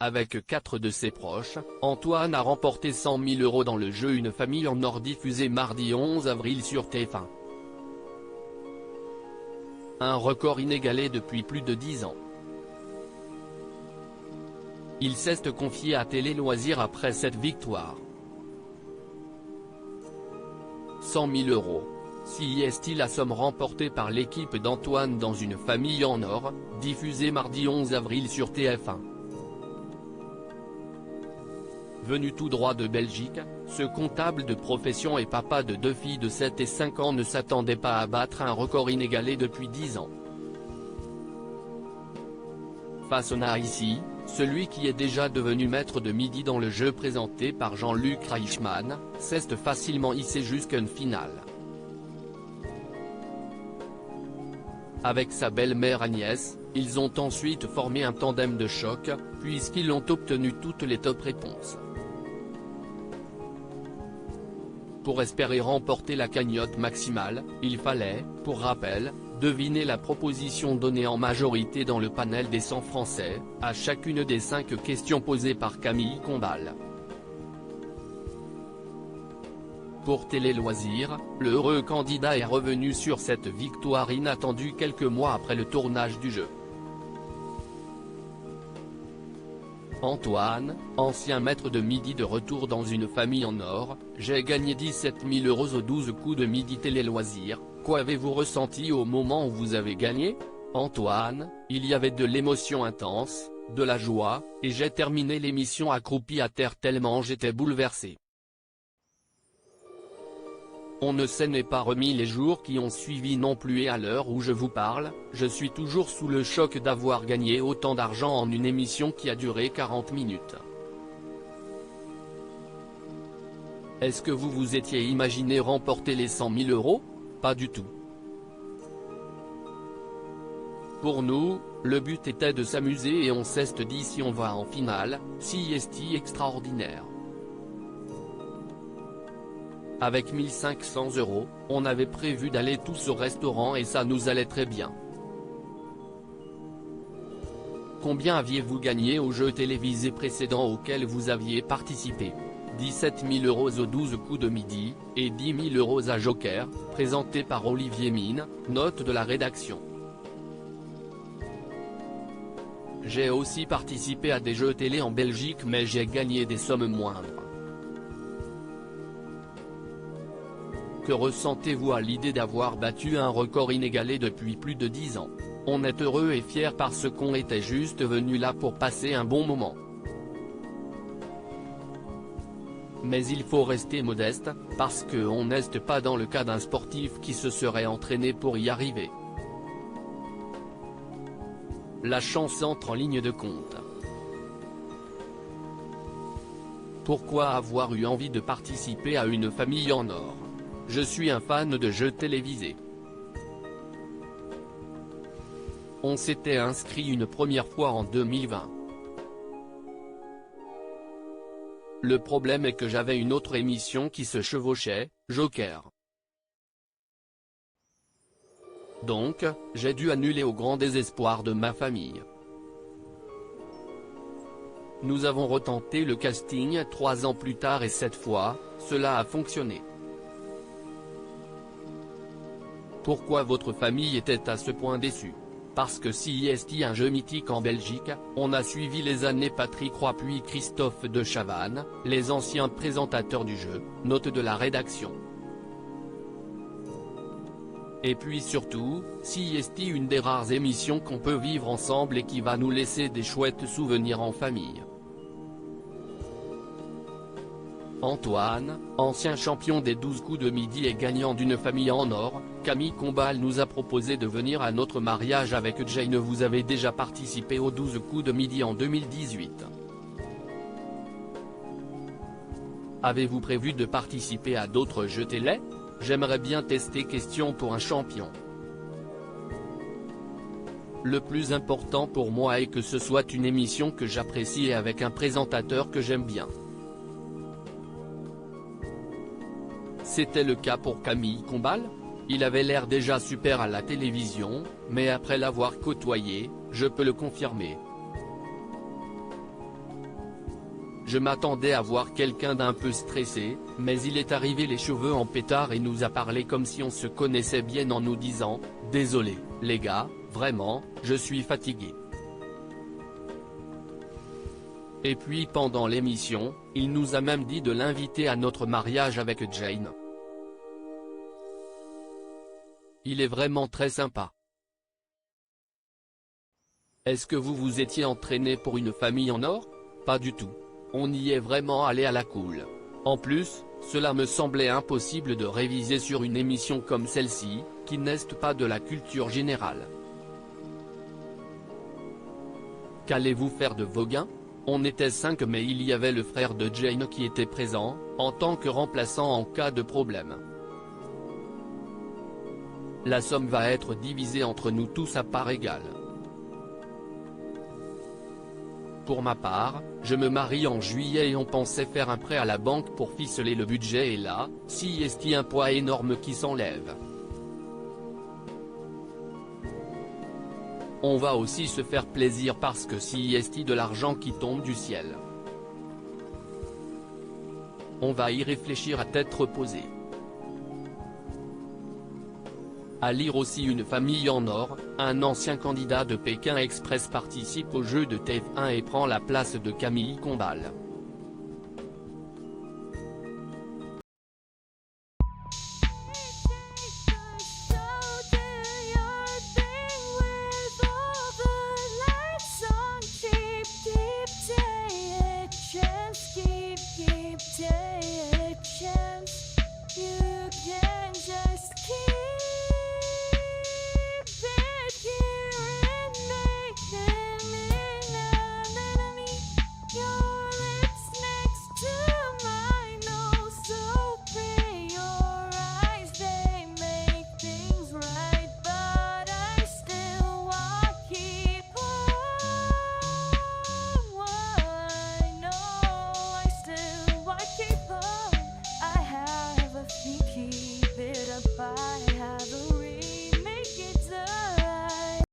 Avec 4 de ses proches, Antoine a remporté 100 000 € dans le jeu Une famille en or diffusé mardi 11 avril sur TF1. Un record inégalé depuis plus de 10 ans. Il s'est confié à Télé Loisirs après cette victoire. 100 000 €. Si est-il la somme remportée par l'équipe d'Antoine dans Une famille en or, diffusée mardi 11 avril sur TF1. Venu tout droit de Belgique, ce comptable de profession et papa de 2 filles de 7 et 5 ans ne s'attendait pas à battre un record inégalé depuis 10 ans. Face à ici, celui qui est déjà devenu maître de midi dans le jeu présenté par Jean-Luc Reichmann, s'est facilement hissé jusqu'à une finale. Avec sa belle-mère Agnès, ils ont ensuite formé un tandem de choc, puisqu'ils ont obtenu toutes les top réponses. Pour espérer remporter la cagnotte maximale, il fallait, pour rappel, deviner la proposition donnée en majorité dans le panel des 100 Français, à chacune des 5 questions posées par Camille Combal. Pour Télé Loisirs, le heureux candidat est revenu sur cette victoire inattendue quelques mois après le tournage du jeu. Antoine, ancien maître de midi de retour dans Une famille en or, j'ai gagné 17 000 € aux 12 coups de midi Télé Loisirs, qu'avez-vous ressenti au moment où vous avez gagné? Antoine, il y avait de l'émotion intense, de la joie, et j'ai terminé l'émission accroupi à terre tellement j'étais bouleversé. On ne s'en est pas remis les jours qui ont suivi non plus et à l'heure où je vous parle, je suis toujours sous le choc d'avoir gagné autant d'argent en une émission qui a duré 40 minutes. Est-ce que vous vous étiez imaginé remporter les 100 000 €? Pas du tout. Pour nous, le but était de s'amuser et on s'est dit si on va en finale, si est extraordinaire. Avec 1 500 €, on avait prévu d'aller tous au restaurant et ça nous allait très bien. Combien aviez-vous gagné aux jeux télévisés précédents auxquels vous aviez participé? 17 000 € aux 12 coups de midi, et 10 000 € à Joker, présenté par Olivier Mine, note de la rédaction. J'ai aussi participé à des jeux télé en Belgique mais j'ai gagné des sommes moindres. Que ressentez-vous à l'idée d'avoir battu un record inégalé depuis plus de 10 ans? On est heureux et fiers parce qu'on était juste venu là pour passer un bon moment. Mais il faut rester modeste, parce qu'on n'est pas dans le cas d'un sportif qui se serait entraîné pour y arriver. La chance entre en ligne de compte. Pourquoi avoir eu envie de participer à Une famille en or? Je suis un fan de jeux télévisés. On s'était inscrit une première fois en 2020. Le problème est que j'avais une autre émission qui se chevauchait, Joker. Donc, j'ai dû annuler au grand désespoir de ma famille. Nous avons retenté le casting 3 ans plus tard et cette fois, cela a fonctionné. Pourquoi votre famille était à ce point déçue? Parce que si est un jeu mythique en Belgique, on a suivi les années Patrick Roy puis Christophe de Chavannes, les anciens présentateurs du jeu, note de la rédaction. Et puis surtout, si est une des rares émissions qu'on peut vivre ensemble et qui va nous laisser des chouettes souvenirs en famille. Antoine, ancien champion des 12 coups de midi et gagnant d'Une famille en or, Camille Combal nous a proposé de venir à notre mariage avec Jane. Vous avez déjà participé aux 12 coups de midi en 2018. Avez-vous prévu de participer à d'autres jeux télé? J'aimerais bien tester question pour un champion. Le plus important pour moi est que ce soit une émission que j'apprécie et avec un présentateur que j'aime bien. C'était le cas pour Camille Combal? Il avait l'air déjà super à la télévision, mais après l'avoir côtoyé, je peux le confirmer. Je m'attendais à voir quelqu'un d'un peu stressé, mais il est arrivé les cheveux en pétard et nous a parlé comme si on se connaissait bien en nous disant « Désolé, les gars, vraiment, je suis fatigué ». Et puis pendant l'émission, il nous a même dit de l'inviter à notre mariage avec Jane. Il est vraiment très sympa. Est-ce que vous vous étiez entraîné pour une famille en or? Pas du tout. On y est vraiment allé à la cool. En plus, cela me semblait impossible de réviser sur une émission comme celle-ci, qui n'est pas de la culture générale. Qu'allez-vous faire de vos gains? On était 5 mais il y avait le frère de Jane qui était présent, en tant que remplaçant en cas de problème. La somme va être divisée entre nous tous à part égale. Pour ma part, je me marie en juillet et on pensait faire un prêt à la banque pour ficeler le budget et là, si est un poids énorme qui s'enlève. On va aussi se faire plaisir parce que si est de l'argent qui tombe du ciel. On va y réfléchir à tête reposée. À lire aussi Une famille en or, un ancien candidat de Pékin Express participe au jeu de TF1 et prend la place de Camille Combal.